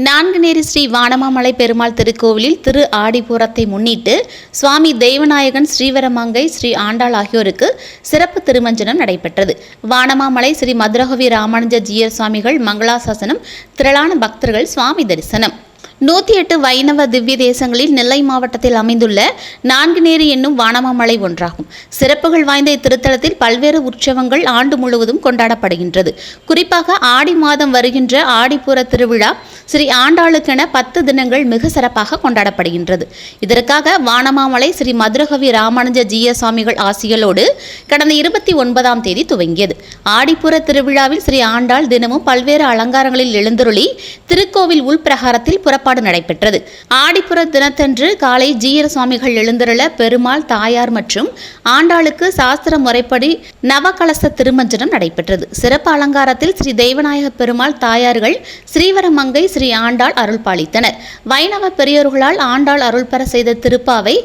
நான்குநேரி ஸ்ரீ வானமாமலை பெருமாள் திருக்கோவிலில் திரு ஆடிப்பூரத்தை முன்னிட்டு சுவாமி தெய்வநாயகன், ஸ்ரீவரமங்கை, ஸ்ரீ ஆண்டாள் ஆகியோருக்கு சிறப்பு திருமஞ்சனம் நடைபெற்றது. வானமாமலை ஸ்ரீ மதுரகவி ராமானுஜ ஜீயர் சுவாமிகள் மங்களாசாசனம், திரளான பக்தர்கள் சுவாமி தரிசனம். 108 வைணவ திவ்ய தேசங்களில் நெல்லை மாவட்டத்தில் அமைந்துள்ள நான்குநேரி என்னும் வானமாமலை ஒன்றாகும். சிறப்புகள் வாய்ந்த இத்திருத்தலத்தில் பல்வேறு உற்சவங்கள் ஆண்டு முழுவதும் கொண்டாடப்படுகின்றது. குறிப்பாக ஆடி மாதம் வருகின்ற ஆடிப்பூர திருவிழா ஸ்ரீ ஆண்டாளுக்கென 10 தினங்கள் மிக சிறப்பாக கொண்டாடப்படுகின்றது. இதற்காக வானமாமலை ஸ்ரீ மதுரகவி ராமானுஜ ஜீய சுவாமிகள் ஆசிகளோடு கடந்த 29ஆம் தேதி துவங்கியது. ஆடிப்பூர திருவிழாவில் ஸ்ரீ ஆண்டாள் தினமும் பல்வேறு அலங்காரங்களில் எழுந்தருளி திருக்கோவில் உள்பிரகாரத்தில் புறப்பாடு நடைபெற்றது. ஆடிப்புற தினத்தன்று காலை ஜீயர் சுவாமிகள் எழுந்தருள பெருமாள், தாயார் மற்றும் ஆண்டாளுக்கு சாஸ்திர முறைப்படி நவகலச திருமஞ்சனம் நடைபெற்றது. சிறப்பு அலங்காரத்தில் ஸ்ரீ தெய்வநாயக பெருமாள், தாயார்கள் ஸ்ரீவரமங்கை, ஸ்ரீ ஆண்டாள் அருள் பாலித்தனர். வைணவ பெரியோர்களால் ஆண்டாள் அருள் பெற செய்த திருப்பாவை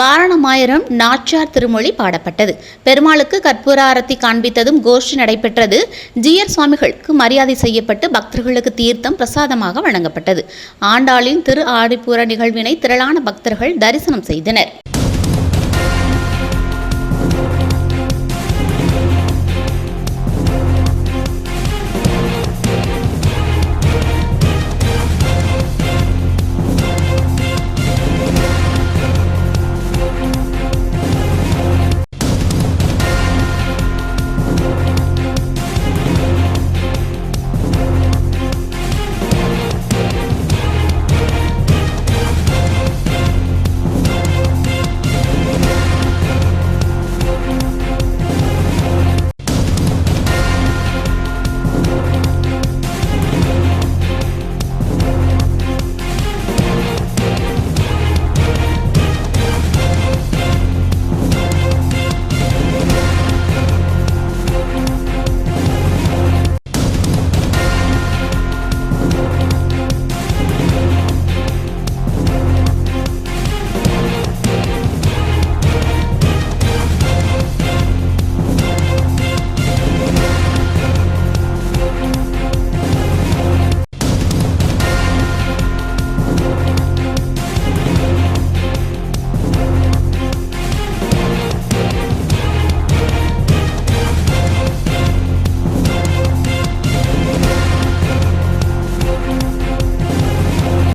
வாரணமாயிரம் நாச்சியார் திருமொழி பாடப்பட்டது. பெருமாளுக்கு கற்பூர ஆரத்தி காண்பித்ததும் கோஷ்டி நடைபெற்றது. ஜீயர் சுவாமிகளுக்கு மரியாதை செய்யப்பட்டு பக்தர்களுக்கு தீர்த்தம் பிரசாதமாக வழங்கப்பட்டது. ஆண்டாளின் திரு ஆடிப்பூர நிகழ்வினை திரளான பக்தர்கள் தரிசனம் செய்தனர்.